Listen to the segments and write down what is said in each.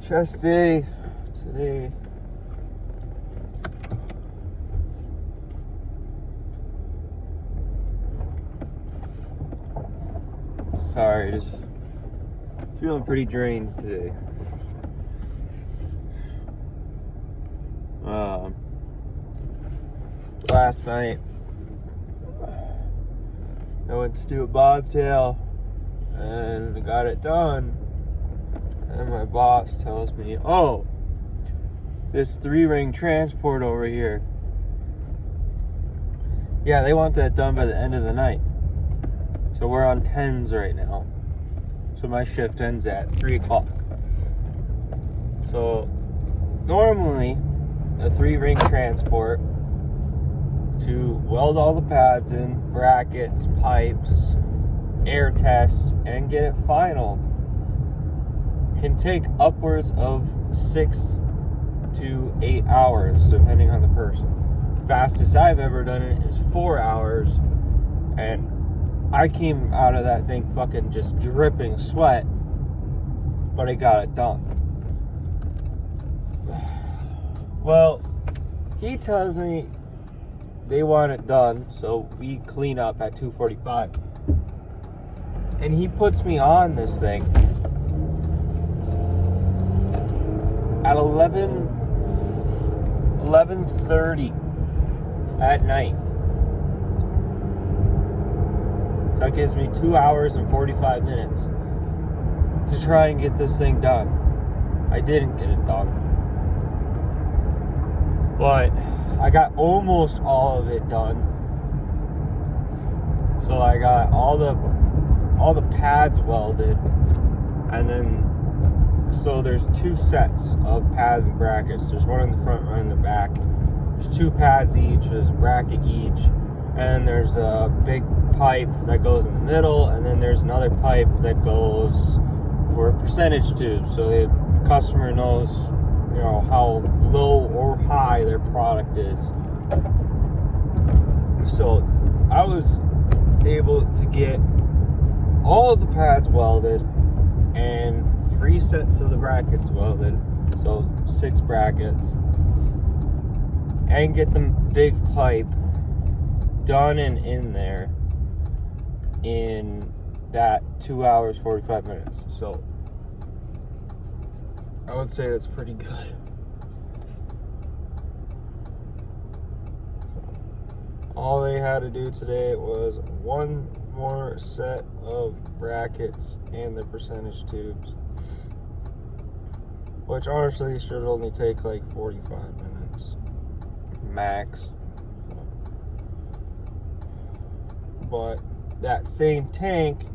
Chest day today. Sorry, just feeling pretty drained today. Last night I went to do a bobtail and I got it done, and my boss tells me, oh, this 3-ring transport over here, yeah, they want that done by the end of the night. So we're on 10s right now. So my shift ends at 3 o'clock. So normally a 3-ring transport to weld all the pads in, brackets, pipes, air tests, and get it finaled can take upwards of 6 to 8 hours depending on the person. Fastest I've ever done it is 4 hours, and I came out of that thing fucking just dripping sweat, but I got it done. Well, he tells me they want it done, so we clean up at 2:45. And he puts me on this thing at 11:30 at night. So that gives me 2 hours and 45 minutes to try and get this thing done. I didn't get it done, but I got almost all of it done. So I got all the pads welded, and then so there's 2 sets of pads and brackets. There's one in the front, one in the back. There's 2 pads each, there's a bracket each, and there's a big pipe that goes in the middle, and then there's another pipe that goes for a percentage tube, so the customer knows, you know, how low or high their product is. So I was able to get all of the pads welded and 3 sets of the brackets welded, so 6 brackets, and get the big pipe done and in there in that 2 hours 45 minutes. So I would say that's pretty good. All they had to do today was 1 more set of brackets and the percentage tubes, which honestly should only take like 45 minutes max. But that same tank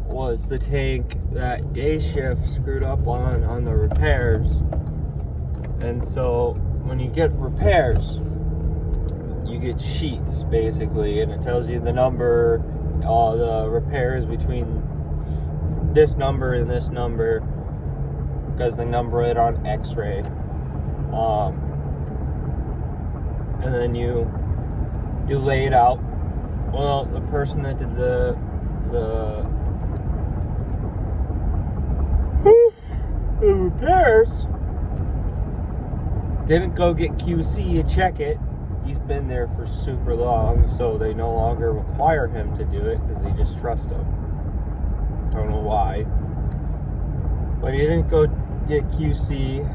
was the tank that day shift screwed up on the repairs. And so when you get repairs, you get sheets basically, and it tells you the number, all the repairs between this number and this number, because they number it on x-ray. And then you lay it out. Well, the person that did the repairs didn't go get QC to check it. He's been there for super long, so they no longer require him to do it because they just trust him. I don't know why. But he didn't go get QC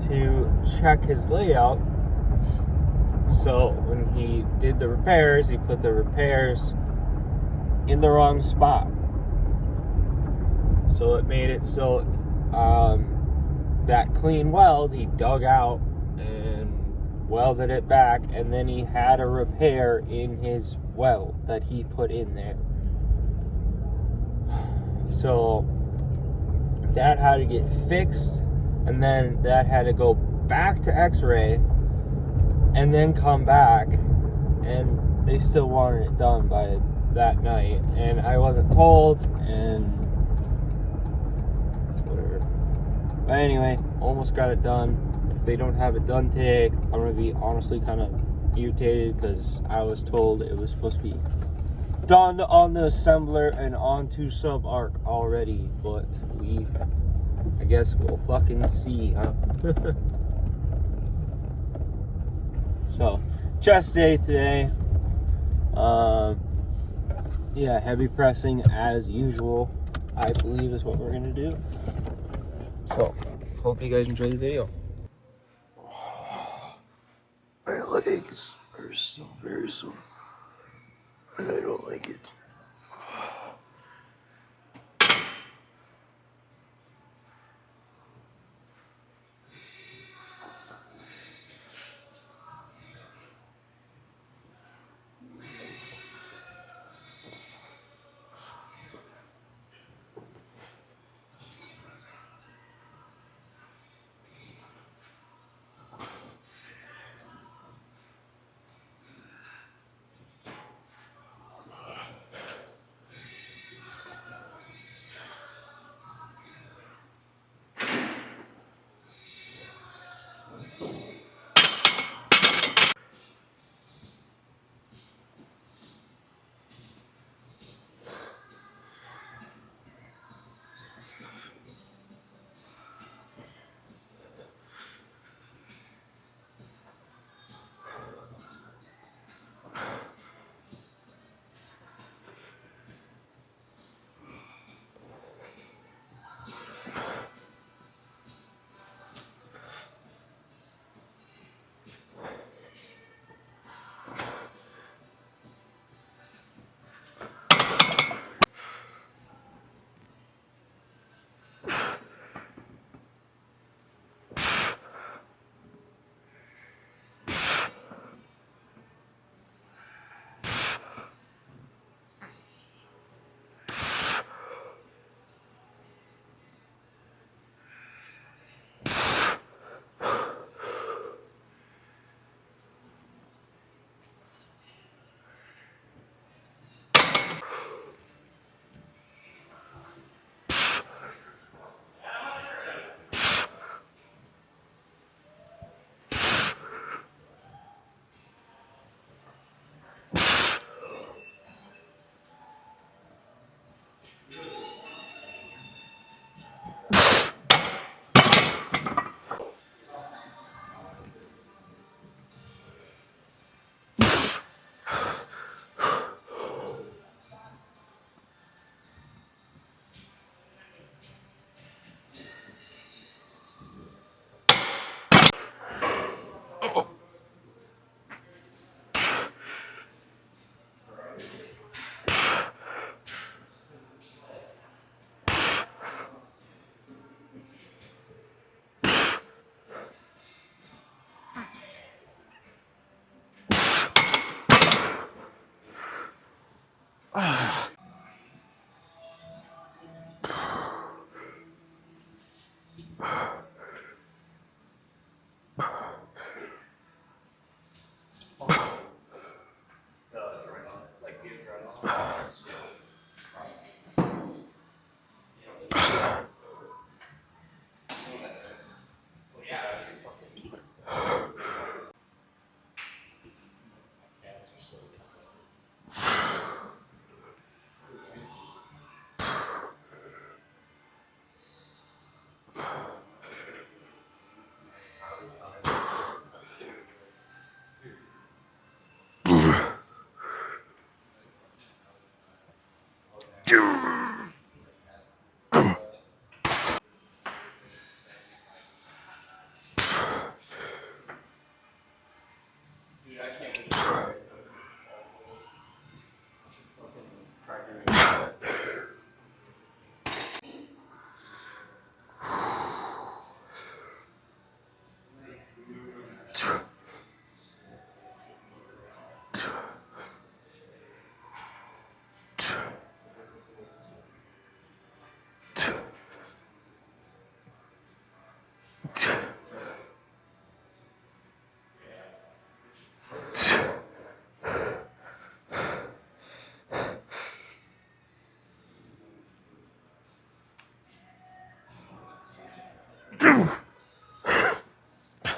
to check his layout. So when he did the repairs, he put the repairs in the wrong spot. So it made it so that clean weld he dug out and welded it back, and then he had a repair in his weld that he put in there. So that had to get fixed, and then that had to go back to x-ray and then come back, and they still wanted it done by that night, and I wasn't told, and it's whatever. But anyway, almost got it done. If they don't have it done today, I'm going to be honestly kind of irritated, because I was told it was supposed to be done on the assembler and onto sub arc already, but we I guess we'll fucking see, huh? So, chest day today. Yeah, heavy pressing as usual, I believe is what we're gonna do. So, hope you guys enjoy the video. My legs are still very sore, and I don't like it.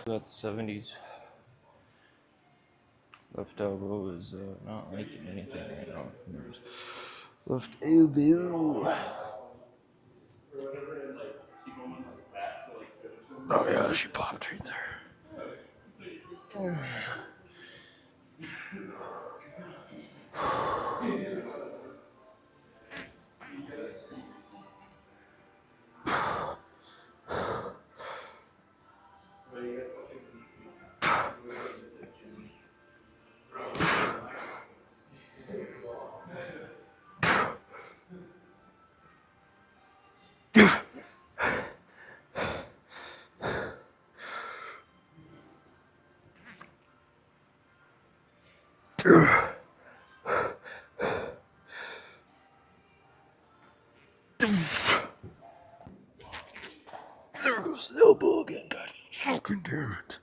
That's 70s. Left elbow is not liking anything right now. Left elbow. Oh yeah, she popped right there. There goes the elbow again. God fucking damn it.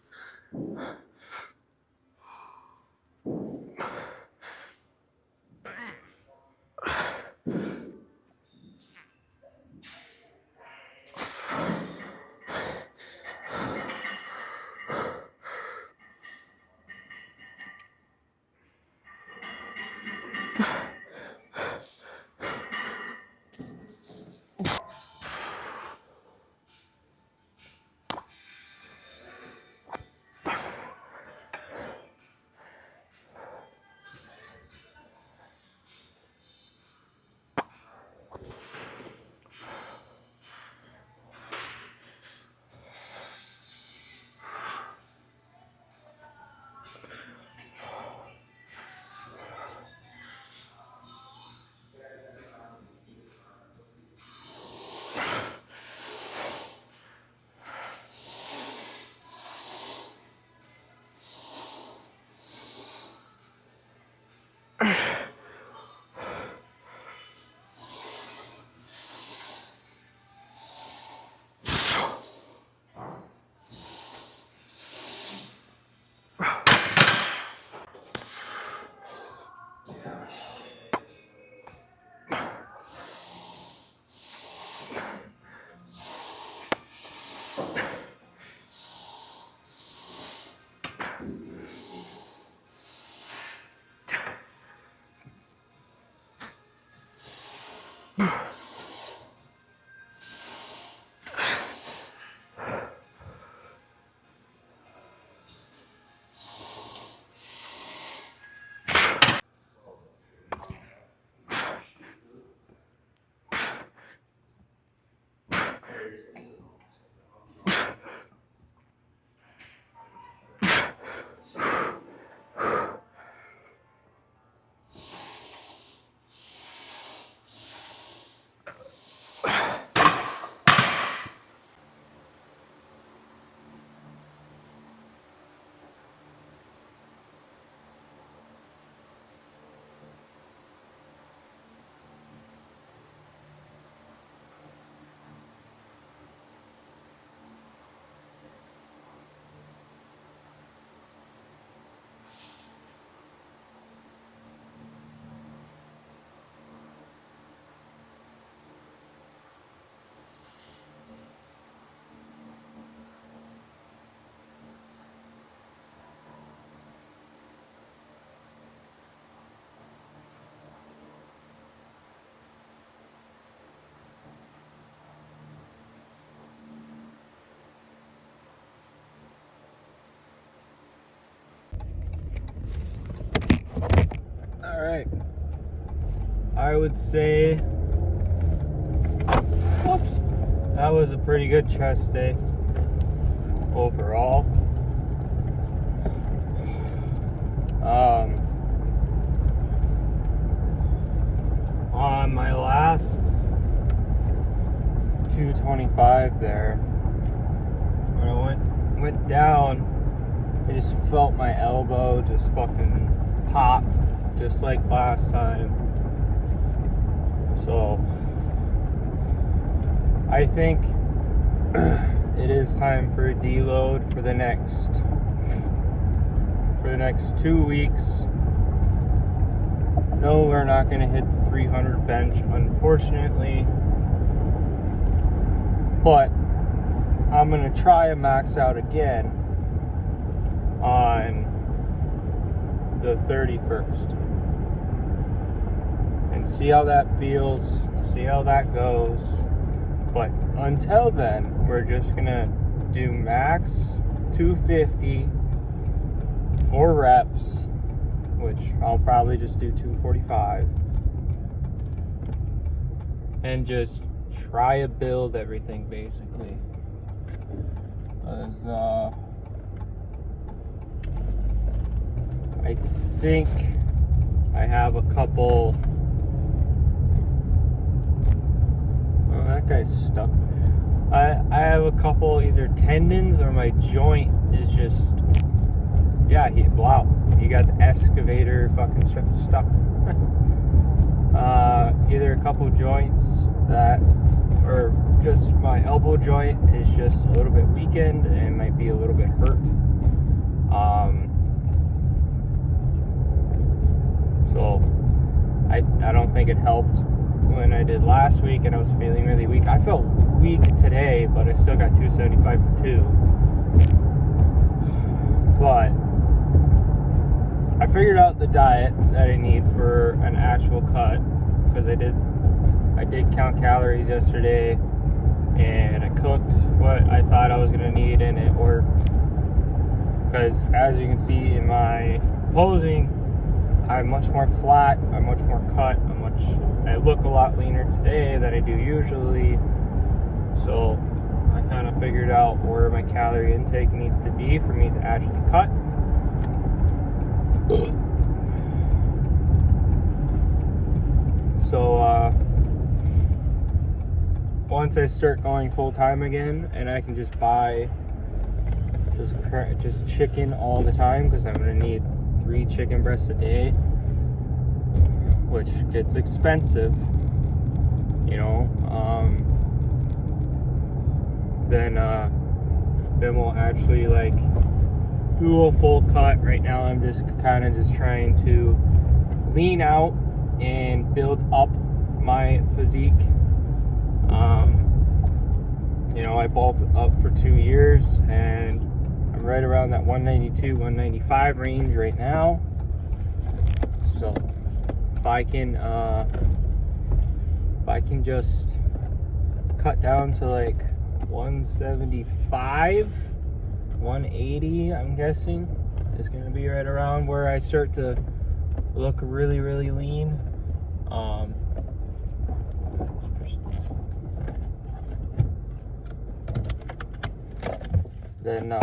All right. I would say, whoops, that was a pretty good chest day overall. On my last 225 there, when I went down, I just felt my elbow just fucking pop, just like last time. So I think it is time for a deload for the next 2 weeks. No, we're not going to hit the 300 bench, unfortunately, but I'm going to try and max out again on the 31st and see how that feels, see how that goes. But until then, we're just gonna do max 250, 4 reps, which I'll probably just do 245, and just try to build everything basically. Because I think I have a couple. Oh, that guy's stuck. I have a couple either tendons or my joint is just, yeah, wow, he got the excavator fucking stuck. Either a couple joints that, or just my elbow joint is just a little bit weakened and might be a little bit hurt. So I don't think it helped when I did last week and I was feeling really weak. I felt weak today, but I still got 275 for 2. But I figured out the diet that I need for an actual cut, because I did count calories yesterday and I cooked what I thought I was gonna need and it worked. Because as you can see in my posing, I'm much more flat, I'm much more cut, I look a lot leaner today than I do usually. So I kind of figured out where my calorie intake needs to be for me to actually cut. So once I start going full time again and I can just buy just chicken all the time, because I'm gonna need 3 chicken breasts a day, which gets expensive, you know. Then we'll actually like do a full cut. Right now I'm just kind of just trying to lean out and build up my physique. You know, I bulked up for 2 years and I'm right around that 192, 195 range right now. So if I can just cut down to like 175, 180, I'm guessing is gonna be right around where I start to look really, really lean. Then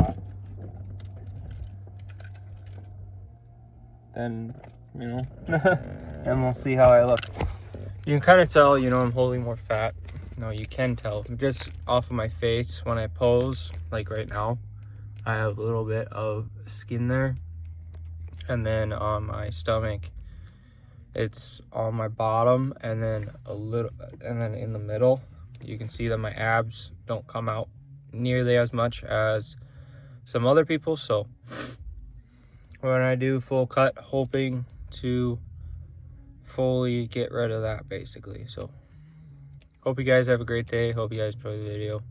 you know, then we'll see how I look. You can kind of tell, you know, I'm holding more fat. No, you can tell just off of my face when I pose, like right now. I have a little bit of skin there, and then on my stomach, it's on my bottom, and then a little, and then in the middle, you can see that my abs don't come out nearly as much as some other people. So when I do full cut, hoping to fully get rid of that basically. So hope you guys have a great day. Hope you guys enjoy the video.